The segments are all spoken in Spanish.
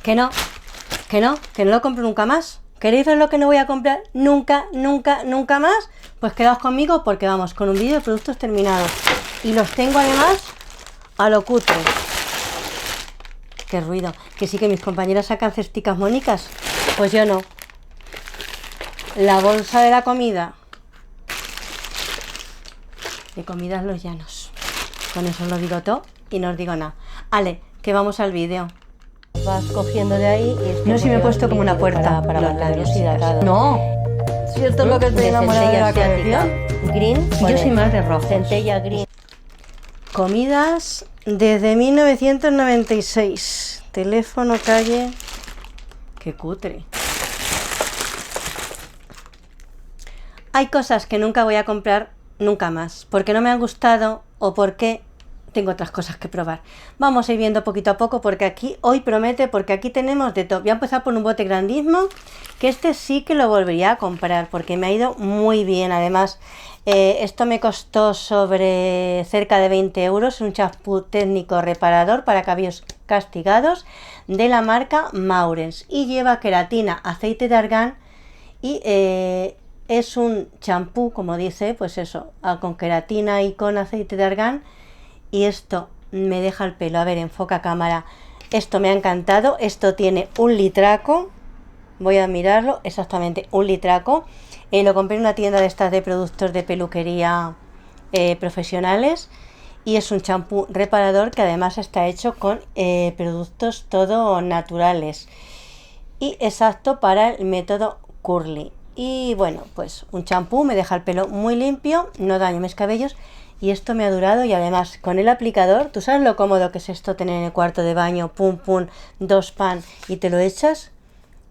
Que no, que no lo compro nunca más. ¿Queréis ver lo que no voy a comprar nunca, nunca, nunca más? Pues quedaos conmigo porque vamos con un vídeo de productos terminados. Y los tengo además a lo cutre. Qué ruido. Que sí que mis compañeras sacan cesticas mónicas. Pues yo no. La bolsa de la comida. De comidas los llanos. Con eso os lo digo todo y no os digo nada. Ale, que vamos al vídeo. Vas cogiendo de ahí y no, si me he puesto como una puerta para mantenerlos hidratados. No, si esto es lo que estoy enamorada de la colección. Green. Y yo soy más de rojo. Centella green. Comidas desde 1996. Teléfono, calle. Qué cutre. Hay cosas que nunca voy a comprar nunca más, porque no me han gustado o porque tengo otras cosas que probar. Vamos a ir viendo poquito a poco porque aquí hoy promete, porque aquí tenemos de todo. Voy a empezar por un bote grandísimo, que este sí que lo volvería a comprar porque me ha ido muy bien. Además, esto me costó sobre cerca de 20 euros, un champú técnico reparador para cabellos castigados de la marca Maurens y lleva queratina, aceite de argán y es un champú, como dice, pues eso, con queratina y con aceite de argán. Y esto me deja el pelo. A ver, enfoca cámara. Esto me ha encantado. Esto tiene un litraco. Voy a mirarlo. Exactamente, un litraco. Lo compré en una tienda de estas de productos de peluquería profesionales. Y es un champú reparador que además está hecho con productos todo naturales. Y exacto para el método curly. Y bueno, pues un champú me deja el pelo muy limpio. No daño mis cabellos. Y esto me ha durado y además con el aplicador, ¿tú sabes lo cómodo que es esto tener en el cuarto de baño? Pum, pum, 2 pan y te lo echas.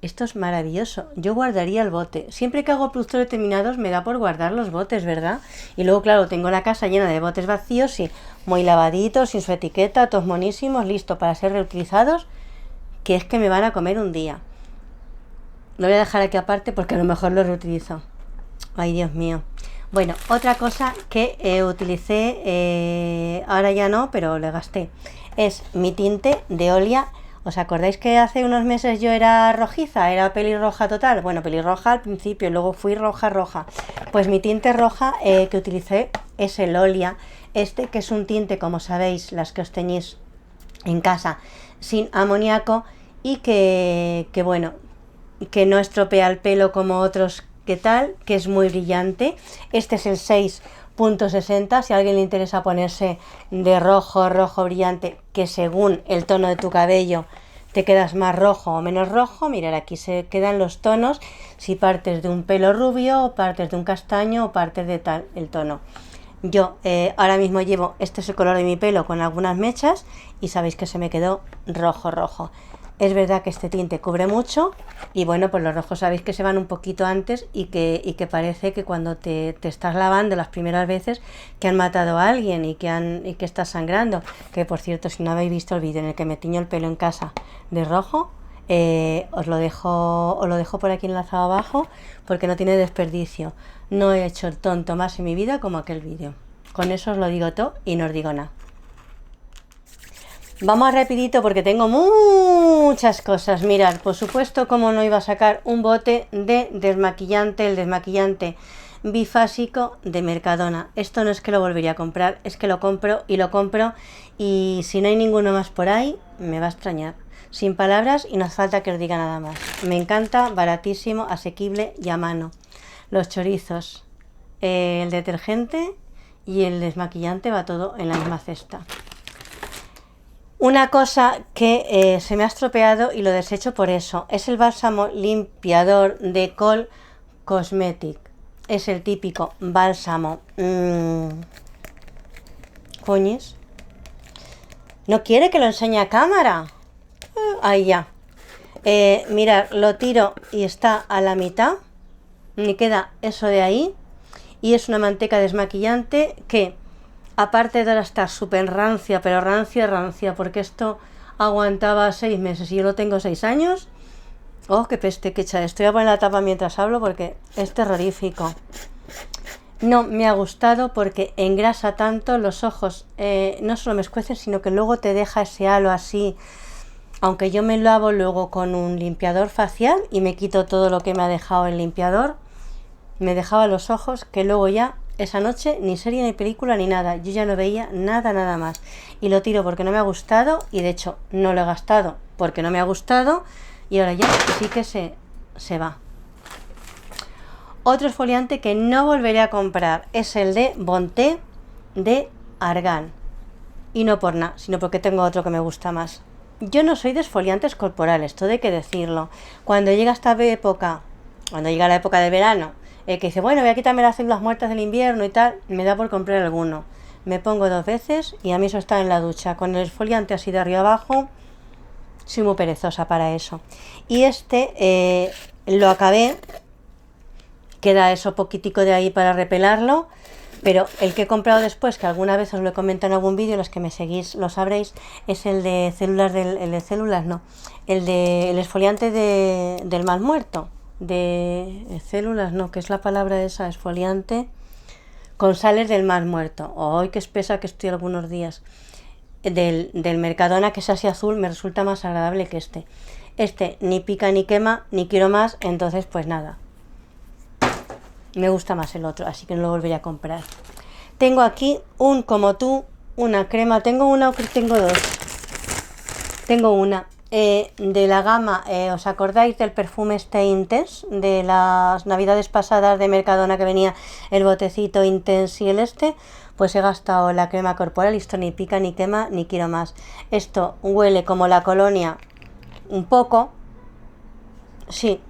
Esto es maravilloso. Yo guardaría el bote. Siempre que hago productos determinados me da por guardar los botes, ¿verdad? Y luego, claro, tengo la casa llena de botes vacíos y muy lavaditos, sin su etiqueta, todos monísimos, listos para ser reutilizados, que es que me van a comer un día. Lo voy a dejar aquí aparte porque a lo mejor lo reutilizo. Ay, Dios mío. Bueno, otra cosa que utilicé, ahora ya no, pero le gasté, es mi tinte de Olia. ¿Os acordáis que hace unos meses yo era rojiza? Era pelirroja total. Bueno, pelirroja al principio, luego fui roja. Pues mi tinte roja que utilicé es el Olia. Este que es un tinte, como sabéis, las que os teñís en casa, sin amoníaco y que bueno, que no estropea el pelo como otros. ¿Qué tal? Que es muy brillante. Este es el 6.60. Si a alguien le interesa ponerse de rojo brillante, que según el tono de tu cabello te quedas más rojo o menos rojo, mirad, aquí se quedan los tonos, si partes de un pelo rubio, o partes de un castaño, o partes de tal, el tono. Yo ahora mismo llevo, este es el color de mi pelo con algunas mechas y sabéis que se me quedó rojo. Es verdad que este tinte cubre mucho y bueno, pues los rojos sabéis que se van un poquito antes y que parece que cuando te estás lavando las primeras veces que han matado a alguien y que estás sangrando. Que por cierto, si no habéis visto el vídeo en el que me tiño el pelo en casa de rojo, os lo dejo por aquí enlazado abajo porque no tiene desperdicio. No he hecho el tonto más en mi vida como aquel vídeo. Con eso os lo digo todo y no os digo nada. Vamos rapidito porque tengo muchas cosas. Mirad, por supuesto, como no iba a sacar un bote de desmaquillante, el desmaquillante bifásico de Mercadona. Esto no es que lo volvería a comprar, es que lo compro y si no hay ninguno más por ahí, me va a extrañar. Sin palabras y no hace falta que os diga nada más. Me encanta, baratísimo, asequible y a mano. Los chorizos, el detergente y el desmaquillante va todo en la misma cesta. Una cosa que se me ha estropeado y lo desecho por eso, es el bálsamo limpiador de Col Cosmetic. Es el típico bálsamo. Coñis. ¿No quiere que lo enseñe a cámara? Ahí ya. Mirad, lo tiro y está a la mitad. Me queda eso de ahí. Y es una manteca desmaquillante que, aparte de ahora estar súper rancia, pero rancia, porque esto aguantaba 6 meses y yo lo tengo 6 años. Oh, qué peste que echa esto. Voy a poner la tapa mientras hablo porque es terrorífico. No me ha gustado porque engrasa tanto los ojos. No solo me escuece, sino que luego te deja ese halo así aunque yo me lavo luego con un limpiador facial y me quito todo lo que me ha dejado el limpiador, me dejaba los ojos que luego ya esa noche ni serie ni película ni nada, yo ya no veía nada más, y lo tiro porque no me ha gustado, y de hecho no lo he gastado porque no me ha gustado, y ahora ya sí que se va. Otro exfoliante que no volveré a comprar es el de Bonté de Argan, y no por nada, sino porque tengo otro que me gusta más. Yo no soy de exfoliantes corporales, todo hay que decirlo. Cuando llega esta época, cuando llega la época de verano, que dice, bueno, voy a quitarme las células muertas del invierno y tal, me da por comprar alguno. Me pongo 2 veces y a mí eso está en la ducha. Con el exfoliante así de arriba abajo, soy muy perezosa para eso. Y este lo acabé, queda eso poquitico de ahí para repelarlo, pero el que he comprado después, que alguna vez os lo he comentado en algún vídeo, los que me seguís lo sabréis, es el de células el exfoliante del mal muerto, de células, no, que es la palabra esa, exfoliante con sales del mal muerto. ¡Ay, qué espesa que estoy algunos días! Del Mercadona, que es así azul, me resulta más agradable que este. Este ni pica ni quema, ni quiero más, entonces pues nada. Me gusta más el otro, así que no lo volveré a comprar. Tengo aquí como tú, una crema. Tengo una, tengo dos. Tengo una de la gama, ¿os acordáis del perfume este Intense? De las navidades pasadas de Mercadona, que venía el botecito Intense y el este. Pues he gastado la crema corporal, esto ni pica ni quema, ni quiero más. Esto huele como la colonia, un poco. Sí.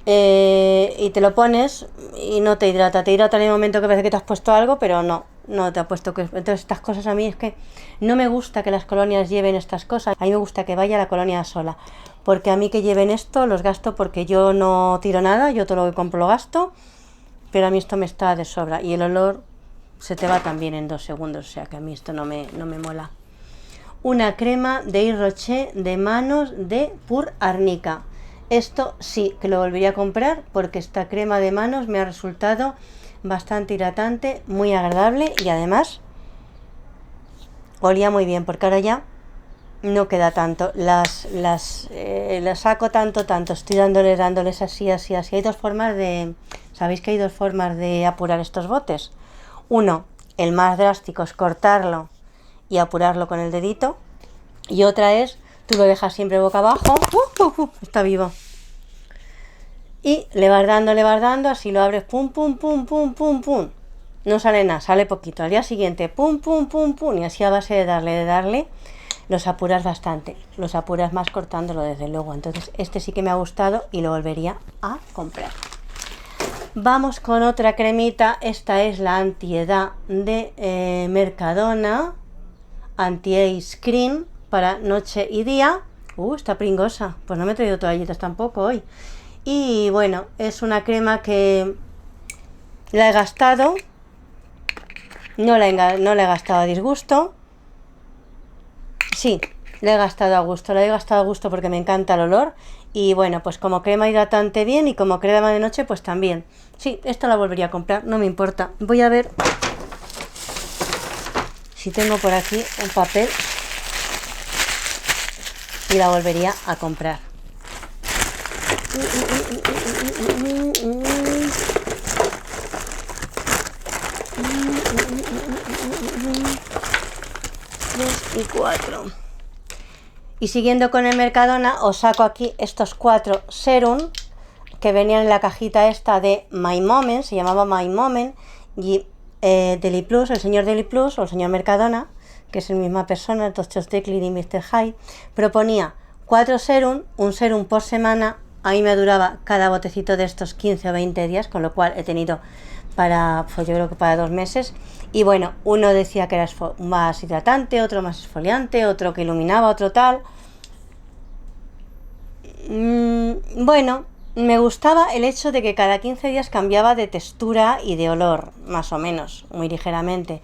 Y te lo pones y no te hidrata en el momento que parece que te has puesto algo, pero no te ha puesto que... Entonces estas cosas a mí es que no me gusta que las colonias lleven estas cosas, a mí me gusta que vaya la colonia sola, porque a mí que lleven esto los gasto porque yo no tiro nada, yo todo lo que compro lo gasto, pero a mí esto me está de sobra y el olor se te va también en 2 segundos, o sea que a mí esto no me mola. Una crema de Yves Rocher de manos de Pur Arnica. Esto sí que lo volvería a comprar porque esta crema de manos me ha resultado bastante hidratante, muy agradable y además olía muy bien, porque ahora ya no queda tanto. Las saco tanto, estoy dándoles así. Hay 2 formas de... ¿Sabéis que hay 2 formas de apurar estos botes? Uno, el más drástico, es cortarlo y apurarlo con el dedito. Y otra es, tú lo dejas siempre boca abajo. Está vivo. Y le vas dando, así lo abres, pum. No sale nada, sale poquito. Al día siguiente, pum. Y así a base de darle, los apuras bastante. Los apuras más cortándolo, desde luego. Entonces, este sí que me ha gustado y lo volvería a comprar. Vamos con otra cremita. Esta es la antiedad de Mercadona. Anti-Age Cream para noche y día. Está pringosa. Pues no me he traído toallitas tampoco hoy. Y bueno, es una crema que la he gastado. No la he gastado a disgusto. Sí, la he gastado a gusto. La he gastado a gusto porque me encanta el olor. Y bueno, pues como crema hidratante bien y como crema de noche pues también. Sí, esta la volvería a comprar, no me importa. Voy a ver si tengo por aquí un papel y la volvería a comprar. Y 4. Y siguiendo con el Mercadona, os saco aquí estos 4 serum que venían en la cajita esta de My Moment, se llamaba My Moment, y Deli Plus, el señor Deli Plus o el señor Mercadona, que es la misma persona, Dr. Declan y Mr. Hyde, proponía 4 serum, un serum por semana. A mí me duraba cada botecito de estos 15 o 20 días, con lo cual he tenido pues yo creo que para 2 meses. Y bueno, uno decía que era más hidratante, otro más exfoliante, otro que iluminaba, otro tal. Bueno, me gustaba el hecho de que cada 15 días cambiaba de textura y de olor, más o menos, muy ligeramente.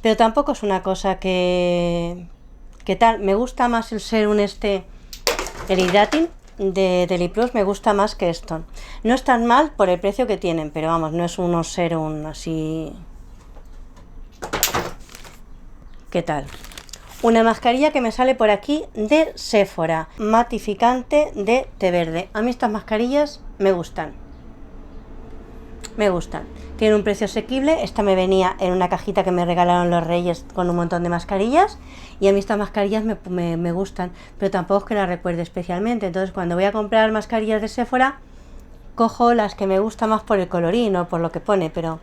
Pero tampoco es una cosa que tal. Me gusta más el serum este, el Hydrating de Deli Plus, me gusta más que esto. No es tan mal por el precio que tienen, pero vamos, no es unos serum así. ¿Qué tal? Una mascarilla que me sale por aquí de Sephora, matificante de té verde. A mí estas mascarillas me gustan. Me gustan. Tiene un precio asequible. Esta me venía en una cajita que me regalaron los Reyes con un montón de mascarillas. Y a mí estas mascarillas me gustan, pero tampoco es que las recuerde especialmente. Entonces cuando voy a comprar mascarillas de Sephora, cojo las que me gustan más por el colorín o por lo que pone, pero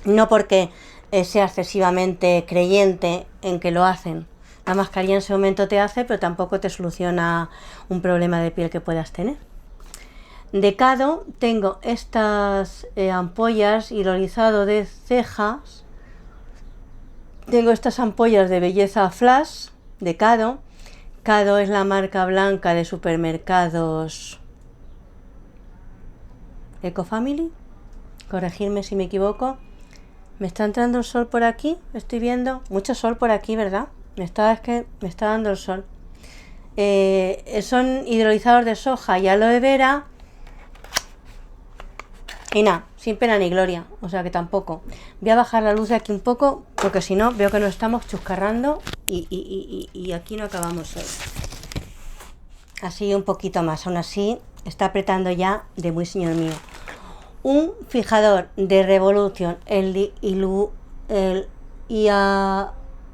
no porque sea excesivamente creyente en que lo hacen. La mascarilla en ese momento te hace, pero tampoco te soluciona un problema de piel que puedas tener. De Cado tengo estas ampollas hidrolizado de cejas. Tengo estas ampollas de belleza flash de Cado. Cado es la marca blanca de supermercados Ecofamily. Corregirme si me equivoco. Me está entrando el sol por aquí. Estoy viendo mucho sol por aquí, ¿verdad? Me está dando el sol. Son hidrolizados de soja y aloe vera. Y nada, sin pena ni gloria. O sea que tampoco. Voy a bajar la luz de aquí un poco, porque si no veo que nos estamos chuscarrando y aquí no acabamos hoy. Así un poquito más. Aún así está apretando ya de muy señor mío. Un fijador de Revolution, el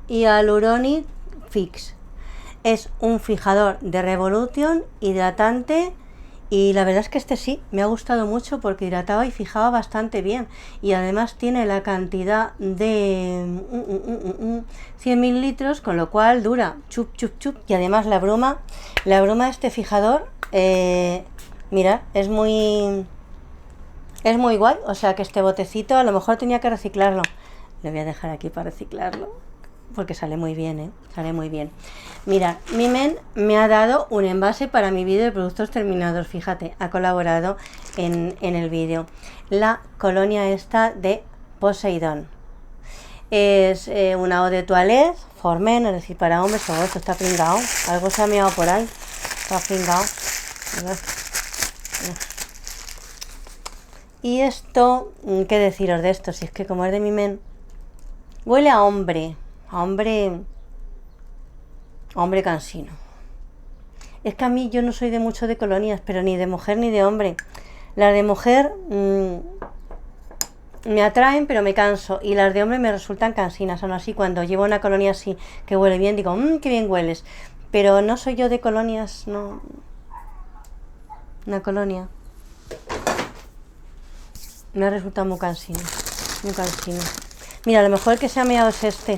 Hyaluronic Fix. Es un fijador de Revolution hidratante y la verdad es que este sí, me ha gustado mucho porque hidrataba y fijaba bastante bien. Y además tiene la cantidad de 100 mililitros, con lo cual dura chup chup chup. Y además la bruma de este fijador, mirad, es muy guay. O sea que este botecito a lo mejor tenía que reciclarlo. Lo voy a dejar aquí para reciclarlo, porque sale muy bien, sale muy bien. Mirad, Mimen me ha dado un envase para mi vídeo de productos terminados. Fíjate, ha colaborado en el vídeo. La colonia esta de Poseidón. Es una eau de toilette for men, es decir, para hombres. Oh, esto está pringado. Algo se ha meado por ahí. Está pringado. Y esto, ¿qué deciros de esto? Si es que como es de Mimen, huele a hombre cansino. Es que a mí yo no soy de mucho de colonias, pero ni de mujer ni de hombre. Las de mujer me atraen, pero me canso. Y las de hombre me resultan cansinas. Aún así, cuando llevo una colonia así que huele bien, digo, qué bien hueles. Pero no soy yo de colonias, no. Una colonia me resulta muy cansino. Muy cansino. Mira, a lo mejor el que se ha meado es este.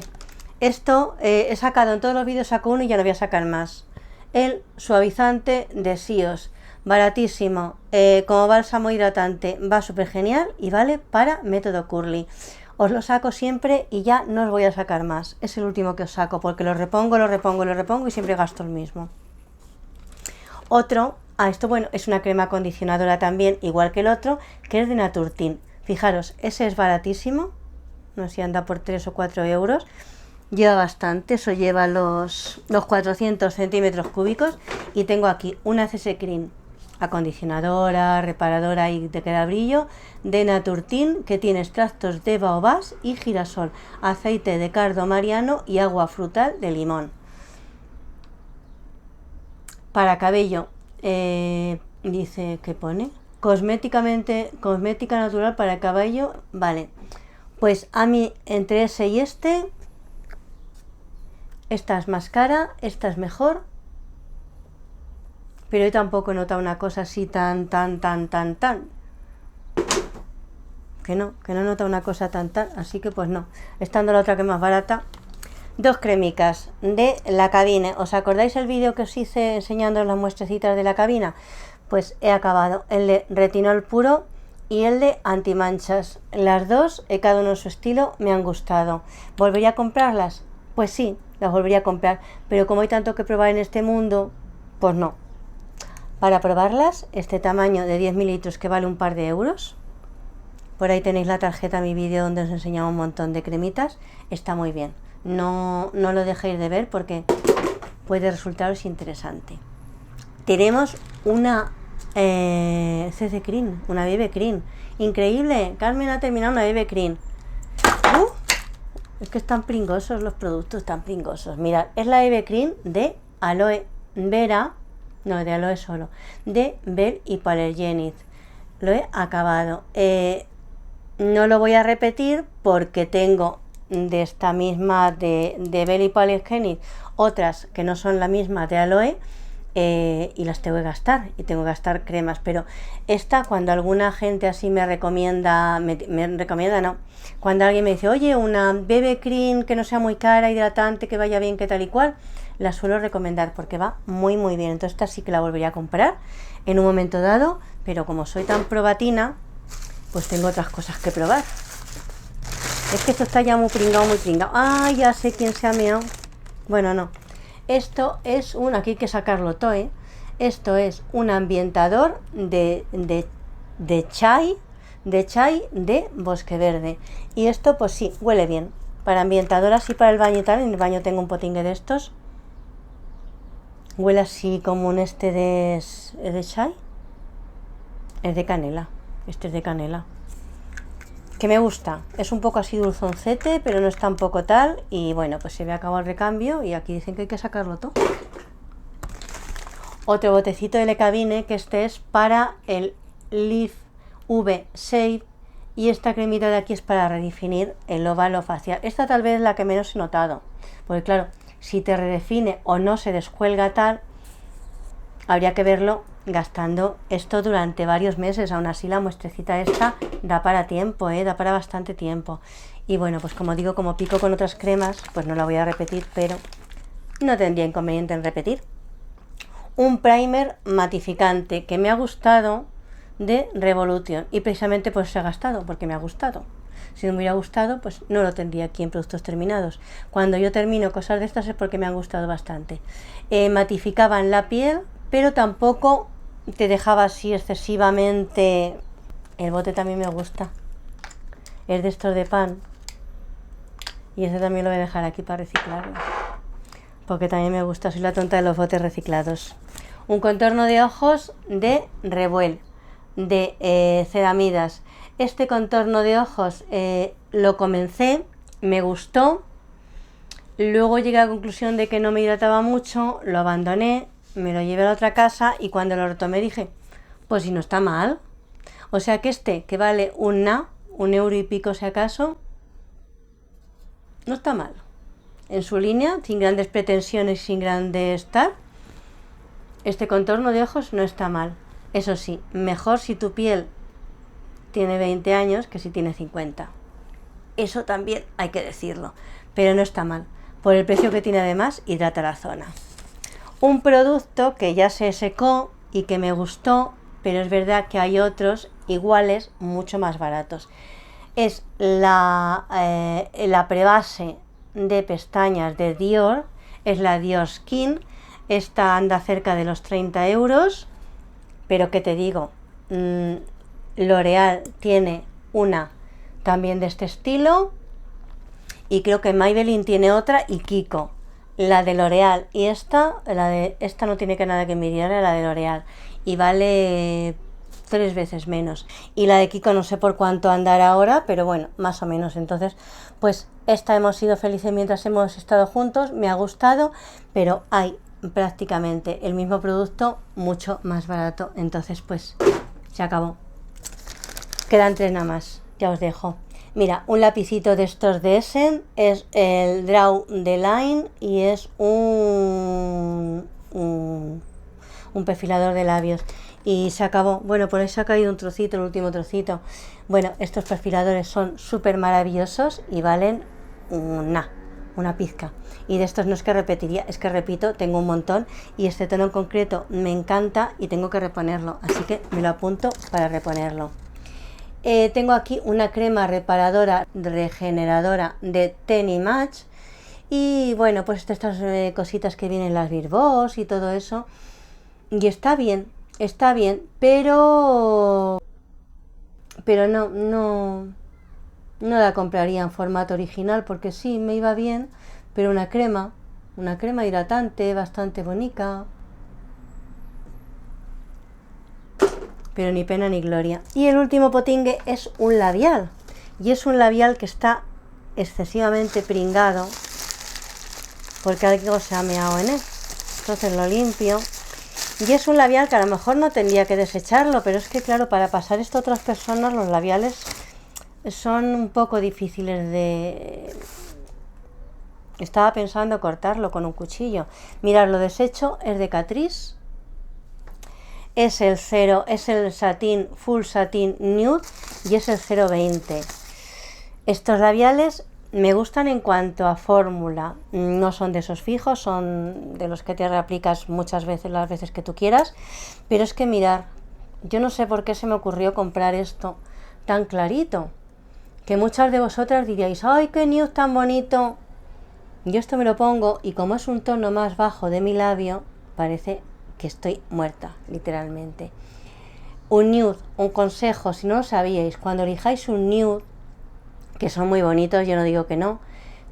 Esto he sacado en todos los vídeos, saco uno y ya no voy a sacar más. El suavizante de Sios, baratísimo, como bálsamo hidratante, va súper genial y vale para método curly. Os lo saco siempre y ya no os voy a sacar más. Es el último que os saco porque lo repongo y siempre gasto el mismo. Otro, esto bueno, es una crema acondicionadora también, igual que el otro, que es de Naturtin. Fijaros, ese es baratísimo. No sé si anda por 3 o 4 euros. Lleva bastante, eso lleva los 400 centímetros cúbicos. Y tengo aquí una CC Cream acondicionadora, reparadora y de que da brillo de Naturtin, que tiene extractos de baobás y girasol, aceite de cardo mariano y agua frutal de limón. Para cabello, dice que pone cosmética natural para el cabello, vale. Pues a mí entre ese y esta es más cara, esta es mejor, pero yo tampoco he notado una cosa así tan, que no he notado una cosa tan, así que pues no, estando la otra que es más barata. Dos cremicas de la cabina. ¿Os acordáis el vídeo que os hice enseñando las muestrecitas de la cabina? Pues he acabado el de retinol puro y el de antimanchas. Las dos, cada uno en su estilo, me han gustado. ¿Volvería a comprarlas? Pues sí, las volvería a comprar, pero como hay tanto que probar en este mundo, pues no. Para probarlas, este tamaño de 10 mililitros que vale un par de euros. Por ahí tenéis la tarjeta, mi vídeo donde os enseñaba un montón de cremitas. Está muy bien. No lo dejéis de ver porque puede resultaros interesante. Tenemos una CC Cream, una BB Cream. Increíble, Carmen ha terminado una BB Cream. Es que están pringosos los productos, están pringosos. Mirad, es la BB Cream de aloe vera, no, de aloe solo, de Bell Hypoallergenic. Lo he acabado. No lo voy a repetir porque tengo de esta misma de Bell Hypoallergenic otras que no son la misma de aloe, y las tengo que gastar, y tengo que gastar cremas, pero esta, cuando alguna gente así me recomienda, no, cuando alguien me dice, oye, una BB Cream que no sea muy cara, hidratante, que vaya bien, que tal y cual, la suelo recomendar porque va muy muy bien. Entonces esta sí que la volvería a comprar en un momento dado, pero como soy tan probatina, pues tengo otras cosas que probar. Es que esto está ya muy pringado, muy pringado. Ah, ya sé quién se ha meado. Bueno, no. Esto es un, aquí hay que sacarlo todo, ¿eh? Esto es un ambientador de chai de bosque verde. Y esto pues sí, huele bien. Para ambientador así para el baño y tal, en el baño tengo un potingue de estos. Huele así como un ¿es de chai? Es de canela. Este es de canela. Que me gusta, es un poco así dulzoncete, pero no es tampoco tal. Y bueno, pues se me acabó el recambio y aquí dicen que hay que sacarlo todo. Otro botecito de Lecabine, que este es para el Leaf V Shape, y esta cremita de aquí es para redefinir el óvalo facial. Esta tal vez es la que menos he notado, porque claro, si te redefine o no se descuelga tal, habría que verlo gastando esto durante varios meses. Aún así la muestrecita esta da para tiempo, da para bastante tiempo. Y bueno, pues como digo, como pico con otras cremas, pues no la voy a repetir, pero no tendría inconveniente en repetir. Un primer matificante que me ha gustado de Revolution, y precisamente pues se ha gastado porque me ha gustado. Si no me hubiera gustado, pues no lo tendría aquí en productos terminados. Cuando yo termino cosas de estas es porque me han gustado bastante. Matificaban la piel, pero tampoco te dejaba así excesivamente. El bote también me gusta, es de estos de pan, y ese también lo voy a dejar aquí para reciclarlo, porque también me gusta, soy la tonta de los botes reciclados. Un contorno de ojos de Revuel, de ceramidas. Este contorno de ojos lo comencé, me gustó, luego llegué a la conclusión de que no me hidrataba mucho, lo abandoné, me lo llevé a la otra casa, y cuando lo retomé dije, pues si no está mal. O sea que este, que vale un euro y pico si acaso, no está mal. En su línea, sin grandes pretensiones, sin grandes tal, este contorno de ojos no está mal. Eso sí, mejor si tu piel tiene 20 años que si tiene 50. Eso también hay que decirlo, pero no está mal. Por el precio que tiene, además, hidrata la zona. Un producto que ya se secó y que me gustó, pero es verdad que hay otros iguales mucho más baratos. Es la prebase de pestañas de Dior, es la Dior Skin. Esta anda cerca de los 30 euros, pero que te digo, L'Oreal tiene una también de este estilo, y creo que Maybelline tiene otra, y Kiko. La de L'Oreal y esta no tiene que nada que envidiar a la de L'Oreal, y vale 3 veces menos. Y la de Kiko no sé por cuánto andará ahora, pero bueno, más o menos. Entonces, pues esta hemos sido felices mientras hemos estado juntos, me ha gustado, pero hay prácticamente el mismo producto mucho más barato. Entonces, pues se acabó. Quedan 3 nada más, ya os dejo. Mira, un lapicito de estos de Essen, es el Draw the Line, y es un perfilador de labios. Y se acabó. Bueno, por ahí se ha caído un trocito, el último trocito. Bueno, estos perfiladores son súper maravillosos y valen una pizca. Y de estos no es que repetiría, es que repito, tengo un montón, y este tono en concreto me encanta y tengo que reponerlo, así que me lo apunto para reponerlo. Tengo aquí una crema reparadora regeneradora de Tenny Match, y bueno, pues estas cositas que vienen, las Birbos y todo eso, y está bien, pero no la compraría en formato original, porque sí, me iba bien, pero una crema hidratante bastante bonita, pero ni pena ni gloria. Y el último potingue es un labial, y es un labial que está excesivamente pringado porque algo se ha meado en él. Entonces lo limpio. Y es un labial que a lo mejor no tendría que desecharlo, pero es que claro, para pasar esto a otras personas los labiales son un poco difíciles de... Estaba pensando cortarlo con un cuchillo. Mirad, lo desecho, es de Catrice. Es el satín, full satín nude y es el 020. Estos labiales me gustan en cuanto a fórmula. No son de esos fijos, son de los que te reaplicas muchas veces, las veces que tú quieras. Pero es que mirad, yo no sé por qué se me ocurrió comprar esto tan clarito. Que muchas de vosotras diríais, ¡ay, qué nude tan bonito! Yo esto me lo pongo y como es un tono más bajo de mi labio, parece que estoy muerta, literalmente. Un nude, un consejo, si no lo sabíais, cuando elijáis un nude, que son muy bonitos, yo no digo que no,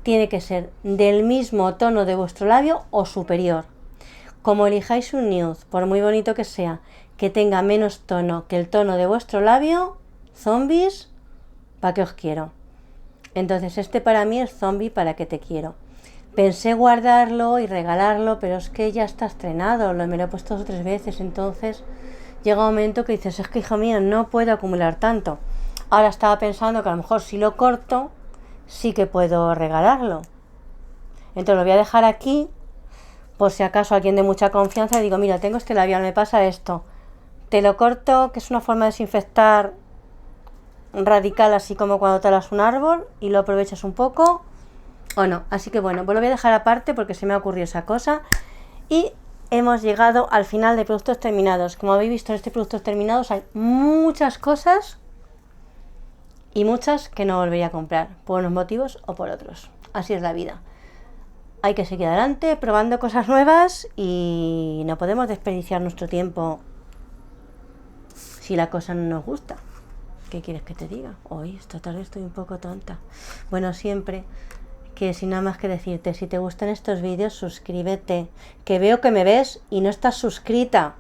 tiene que ser del mismo tono de vuestro labio o superior. Como elijáis un nude, por muy bonito que sea, que tenga menos tono que el tono de vuestro labio, zombies, ¿para qué os quiero? Entonces este para mí es zombie, ¿para qué te quiero? Pensé guardarlo y regalarlo, pero es que ya está estrenado, me lo he puesto 2 o 3 veces, entonces llega un momento que dices, es que hija mía, no puedo acumular tanto. Ahora estaba pensando que a lo mejor si lo corto, sí que puedo regalarlo. Entonces lo voy a dejar aquí, por si acaso alguien de mucha confianza, le digo, mira, tengo este labial, me pasa esto. Te lo corto, que es una forma de desinfectar radical, así como cuando talas un árbol y lo aprovechas un poco, o no. Así que bueno, pues lo voy a dejar aparte porque se me ha ocurrido esa cosa. Y hemos llegado al final de productos terminados. Como habéis visto en este productos terminados hay muchas cosas y muchas que no volvería a comprar, por unos motivos o por otros. Así es la vida. Hay que seguir adelante, probando cosas nuevas y no podemos desperdiciar nuestro tiempo si la cosa no nos gusta. ¿Qué quieres que te diga? Hoy, esta tarde estoy un poco tonta. Bueno, siempre que sin nada más que decirte, si te gustan estos vídeos, suscríbete. Que veo que me ves y no estás suscrita.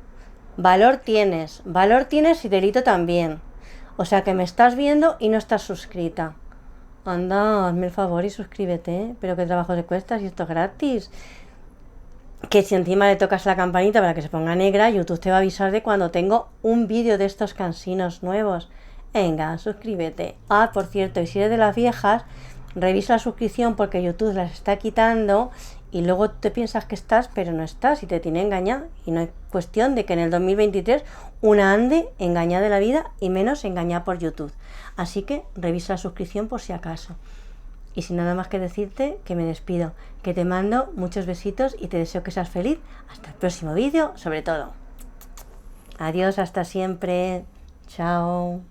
Valor tienes y delito también. O sea que me estás viendo y no estás suscrita. Anda, hazme el favor y suscríbete, ¿eh? Pero qué trabajo te cuesta si esto es gratis. Que si encima le tocas la campanita para que se ponga negra, YouTube te va a avisar de cuando tengo un vídeo de estos cansinos nuevos. Venga, suscríbete. Ah, por cierto, y si eres de las viejas, revisa la suscripción porque YouTube las está quitando y luego te piensas que estás, pero no estás y te tiene engañada. Y no hay cuestión de que en el 2023 una ande engañada de la vida y menos engañada por YouTube. Así que revisa la suscripción por si acaso. Y sin nada más que decirte, que me despido, que te mando muchos besitos y te deseo que seas feliz. Hasta el próximo vídeo, sobre todo. Adiós, hasta siempre. Chao.